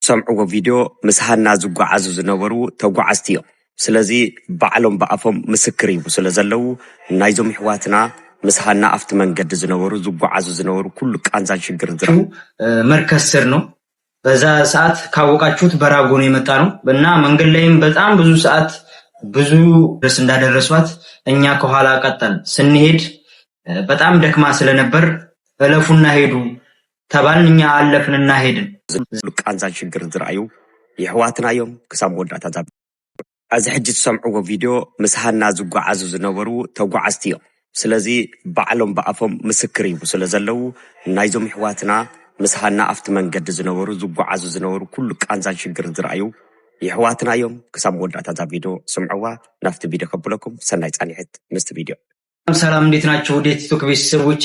ሰምዕዎ ቪድዮ ምስሃና ዝጓዓዙ ዝነበሩ ተጓዓዝቲ እዮም ስለዚ ባዕሎም በአፎም ምስክር ይቡ ስለዘለው ናይዞም ሕዋትና ምስሃና አፍቲ መንገድ ዝነበሩ ዝጓዓዙ ዝነበሩ ኩሉ ቃንዛን ሽግር ዝራ መርከዝ ስር ነው። በዛ ሰዓት ካወቃችሁት በራጎ ነው የመጣ ነው እና መንገድ ላይም በጣም ብዙ ሰዓት ብዙ ድረስ እንዳደረሷት እኛ ከኋላ ቀጠል ስንሄድ በጣም ደክማ ስለነበር እለፉና ሄዱ ተባልን። እኛ አለፍንና ሄድን። ቃንዛን ሽግር ዝራዩ የሕዋትና እዮም ክሳብ ወዳታ ዛብ እዚ ሕጂ ትሰምዕዎ ቪድዮ ምስሃና ዝጓዓዙ ዝነበሩ ተጓዓዝቲ እዮም ስለዚ ባዕሎም በአፎም ምስክር ይቡ ስለዘለው ናይዞም ሕዋትና ምስሃና አፍቲ መንገድ ዝነበሩ ዝጓዓዙ ዝነበሩ ኩሉ ቃንዛን ሽግር ዝራዩ የሕዋትና እዮም ክሳብ ወዳታ ዛብ ቪድዮ ስምዕዋ ናፍቲ ቪድዮ ከብለኩም ሰናይ ጻኒሕት ምስቲ ቪድዮ ሰላም እንዴት ናችሁ? ወደ ቲክቶክ ቤተሰቦቼ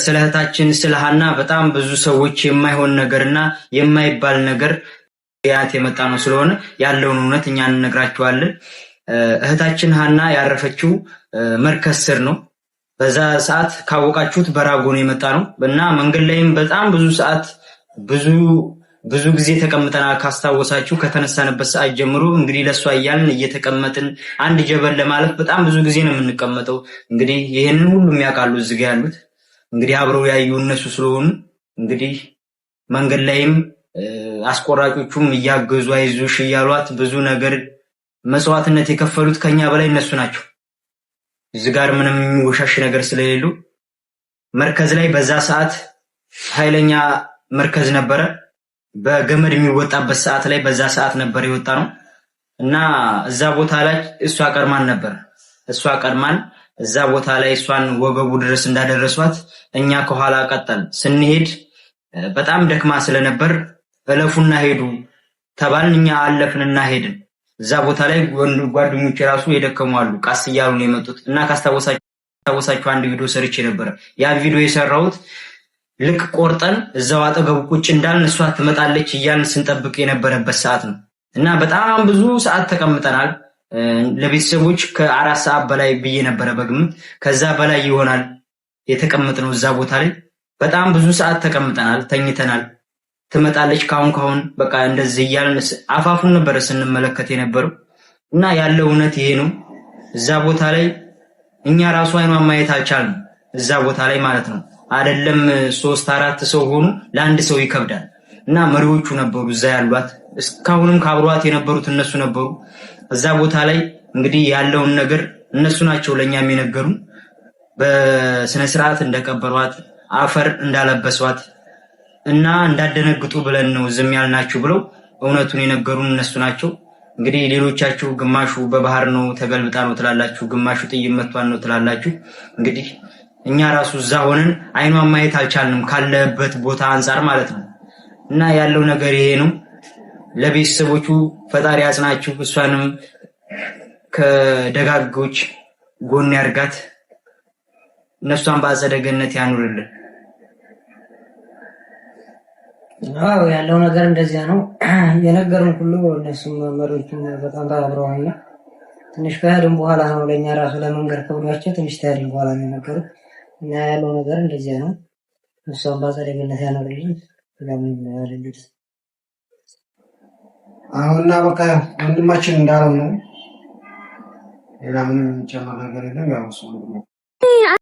ስለ እህታችን ስለ ሀና በጣም ብዙ ሰዎች የማይሆን ነገርና የማይባል ነገር ያት የመጣ ነው ስለሆነ ያለውን እውነት እኛ እንነግራችኋለን። እህታችን ሀና ያረፈችው መርከዝ ስር ነው። በዛ ሰዓት ካወቃችሁት በራጎ ነው የመጣ ነው እና መንገድ ላይም በጣም ብዙ ሰዓት ብዙ ጊዜ ተቀምጠናል። ካስታወሳችሁ ከተነሳንበት ሰዓት ጀምሮ እንግዲህ ለሷ እያልን እየተቀመጥን አንድ ጀበል ለማለፍ በጣም ብዙ ጊዜ ነው የምንቀመጠው። እንግዲህ ይሄንን ሁሉ የሚያውቃሉ እዚህ ጋር ያሉት እንግዲህ አብረው ያዩ እነሱ ስለሆኑ እንግዲህ መንገድ ላይም አስቆራጮቹም እያገዙ አይዞሽ እያሏት ብዙ ነገር መስዋዕትነት የከፈሉት ከኛ በላይ እነሱ ናቸው። እዚህ ጋር ምንም የሚወሻሽ ነገር ስለሌሉ መርከዝ ላይ በዛ ሰዓት ኃይለኛ መርከዝ ነበረ። በገመድ የሚወጣበት ሰዓት ላይ በዛ ሰዓት ነበር የወጣ ነው እና እዛ ቦታ ላይ እሷ ቀርማን ነበር። እሷ ቀርማን እዛ ቦታ ላይ እሷን ወገቡ ድረስ እንዳደረሷት እኛ ከኋላ ቀጠል ስንሄድ በጣም ደክማ ስለነበር እለፉና ሄዱ ተባልን። እኛ አለፍንና ሄድን። እዛ ቦታ ላይ ጓደኞቼ ራሱ የደከሙ አሉ። ቃስ እያሉ ነው የመጡት እና ካስታወሳችሁ አንድ ቪዲዮ ሰርቼ ነበር። ያ ቪዲዮ የሰራሁት ልክ ቆርጠን እዛው አጠገቡ ቁጭ እንዳልን እሷ ትመጣለች እያልን ስንጠብቅ የነበረበት ሰዓት ነው እና በጣም ብዙ ሰዓት ተቀምጠናል። ለቤተሰቦች ከ4 ሰዓት በላይ ብዬ ነበረ በግምት ከዛ በላይ ይሆናል የተቀመጥነው እዛ ቦታ ላይ በጣም ብዙ ሰዓት ተቀምጠናል፣ ተኝተናል። ትመጣለች ካሁን በቃ እንደዚህ እያልን አፋፉን ነበር ስንመለከት የነበረው እና ያለው እውነት ይሄ ነው። እዛ ቦታ ላይ እኛ ራሱ አይኗን ማየት አልቻልንም። እዛ ቦታ ላይ ማለት ነው አይደለም 3-4 ሰው ሆኑ ለአንድ ሰው ይከብዳል እና መሪዎቹ ነበሩ እዛ ያሏት። እስካሁንም ካብሯት የነበሩት እነሱ ነበሩ። እዛ ቦታ ላይ እንግዲህ ያለውን ነገር እነሱ ናቸው ለኛ የሚነገሩን። በስነ ስርዓት እንደቀበሯት አፈር እንዳለበሷት እና እንዳደነግጡ ብለን ነው ዝም ያልናችሁ ብለው እውነቱን የነገሩን እነሱ ናቸው። እንግዲህ ሌሎቻችሁ ግማሹ በባህር ነው ተገልብጣ ነው ትላላችሁ፣ ግማሹ ጥይት መቷን ነው ትላላችሁ። እንግዲህ እኛ ራሱ እዛ ሆነን አይኗን ማየት አልቻልንም ካለበት ቦታ አንፃር ማለት ነው እና ያለው ነገር ይሄ ነው። ለቤተሰቦቹ ፈጣሪ ያጽናችሁ፣ እሷንም ከደጋጎች ጎን ያርጋት፣ እነሷን በአጸደ ገነት ያኑርልን። አዎ ያለው ነገር እንደዚያ ነው የነገሩን ሁሉ። እነሱም መሪዎቹም በጣም ተባብረዋል። ትንሽ ከሄድን በኋላ ነው ለኛ ራሱ ለመንገር ከብሏቸው ትንሽ ከሄድን በኋላ ነው የነገሩት እና ያለው ነገር እንደዚያ ነው። እሷን በአጸደ ገነት ያኑርልን። ለምን ያለልት አሁንና በቃ ወንድማችን እንዳለው ነው። ሌላ ምንም ጨምር ነገር የለም። ያው እሱ